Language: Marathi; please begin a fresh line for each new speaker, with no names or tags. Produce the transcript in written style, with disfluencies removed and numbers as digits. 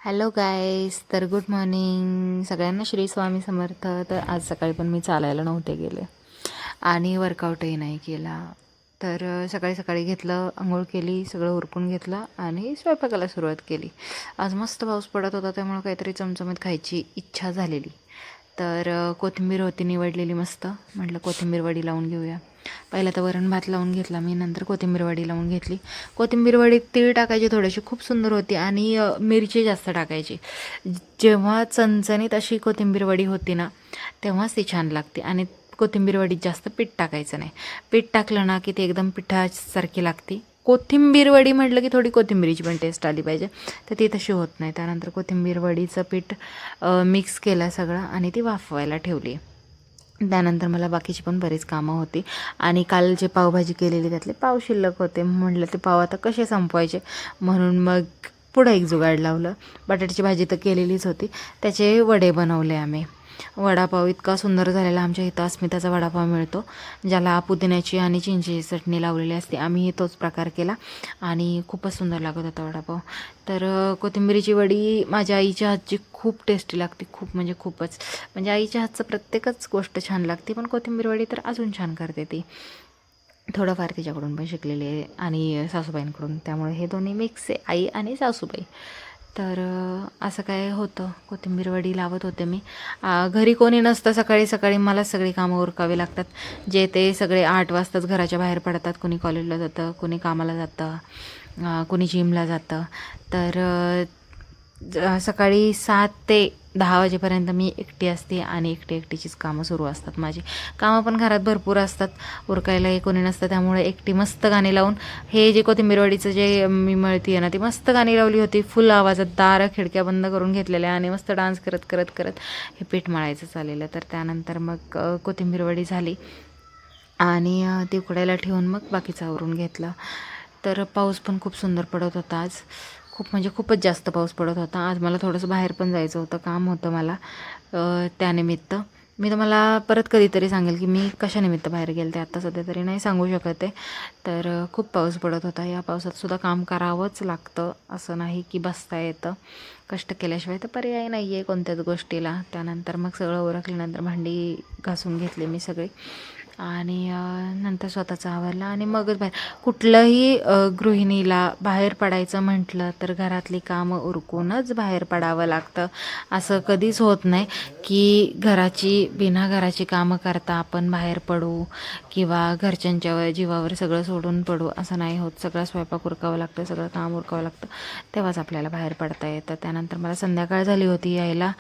हॅलो गाईज, तर गुड मॉर्निंग सगळ्यांना. श्री स्वामी समर्थ. तर आज सकाळी पण मी चालायला नव्हते गेले आणि वर्कआउटही नाही केला. तर सकाळी सकाळी घेतलं, आंघोळ केली, सगळं उरकून घेतलं आणि स्वयंपाकाला सुरुवात केली. आज मस्त पाऊस पडत होता, त्यामुळं काहीतरी चमचमीत खायची इच्छा झालेली. तर कोथिंबीर होती निवडलेली मस्त. म्हटलं कोथिंबीर वडी लावून घेऊया. पहिला तर वरण भात लावून घेतला मी, नंतर कोथिंबीर वडी लावून घेतली. कोथिंबीर वडीत तीळ टाकायची थोडीशी, खूप सुंदर होती. आणि मिरची जास्त टाकायची. जेव्हा चणचणीत अशी कोथिंबीर वडी होती ना, तेव्हाच ती छान लागते. आणि कोथिंबीर वडीत जास्त पीठ टाकायचं नाही. पीठ टाकलं ना की ते एकदम पिठासारखी लागते. कोथिंबीर वडी म्हटलं की थोडी कोथिंबीरीची पण टेस्ट आली पाहिजे, तर ती तशी होत नाही. त्यानंतर कोथिंबीर वडीचं पीठ मिक्स केलं सगळं आणि ती वाफवायला ठेवली. त्यानंतर मला बाकीची पण बरीच कामं होती. आणि काल जे पावभाजी केलेली त्यातले पाव शिल्लक होते. म्हटलं ते पाव आता कसे संपवायचे, म्हणून मग पुढं एक जुगाड लावलं. बटाट्याची भाजी तर केलेलीच होती, त्याचे वडे बनवले आम्ही. वडापाव इतका सुंदर झालेला. आमच्या इथं अस्मिताचा वडापाव मिळतो, ज्याला पुदिन्याची आणि चिंचेची चटणी लावलेली असते. आम्ही तोच प्रकार केला आणि खूपच सुंदर लागत होता वडापाव. तर कोथिंबीरीची वडी माझ्या आईच्या हातची खूप टेस्टी लागते, खूप म्हणजे खूपच. म्हणजे आईच्या हातचं प्रत्येकच गोष्ट छान लागते, पण कोथिंबीर वडी तर अजून छान करते ती. थोडंफार तिच्याकडून पण शिकलेली आहे आणि सासूबाईंकडून, त्यामुळे हे दोन्ही मिक्स आहे, आई आणि सासूबाई. तर असं काय होतं, कोथिंबीर वडी लावत होते मी. घरी कोणी नसतं सकाळी सकाळी, मला सगळी कामं उरकावी लागतात. जे ते सगळे 8 वाजताच घराच्या बाहेर पडतात. कोणी कॉलेजला जातं, कोणी कामाला जातं, कोणी जिमला जातं. तर सकाळी 7 ते 10 वाजेपर्यंत मी एकटी असते आणि एकटीचीच कामं सुरू असतात माझी. कामं पण घरात भरपूर असतात, उरकायलाही कोणी नसतं, त्यामुळे एकटी मस्त गाणी लावून हे जे कोथिंबीरवडीचं जे मी मळती आहे ना, ती मस्त गाणी लावली होती फुल आवाजात. दारं खिडक्या बंद करून घेतलेल्या आणि मस्त डान्स करत करत करत हे पीठ मळायचं चाललेलं. तर त्यानंतर मग कोथिंबीरवडी झाली आणि ती उकडायला ठेवून मग बाकीचं आवरून घेतलं. तर पाऊस पण खूप सुंदर पडत होता आज. खूप म्हणजे खूपच जास्त पाऊस पडत होता. आज मला थोडंसं बाहेर पण जायचं होतं, काम होतं मला. त्यानिमित्त मी तुम्हाला परत कधीतरी सांगेल की मी कशानिमित्त बाहेर गेले ते. आत्ता सध्या तरी नाही सांगू शकत आहे. तर खूप पाऊस पडत होता. या पावसात सुद्धा काम करावंच लागतं, असं नाही की बसता येतं. कष्ट केल्याशिवाय तर पर्याय नाही आहे कोणत्याच गोष्टीला. त्यानंतर मग सगळं उरकल्यानंतर भांडी घासून घेतली मी सगळी आणि नंतर स्वतःचं आवरलं आणि मगच बाहेर. कुठलंही गृहिणीला बाहेर पडायचं म्हटलं तर घरातली कामं उरकूनच बाहेर पडावं लागतं. असं कधीच होत नाही की बिना घराची कामं करता आपण बाहेर पडू किंवा घरच्यांच्या जीवावर सगळं सोडून पडू, असं नाही होत. सगळं स्वयंपाक उरकावं लागतं, सगळं काम उरकावं लागतं, तेव्हाच आपल्याला बाहेर पडता येतं. त्यानंतर मला संध्याकाळ झाली होती यायला.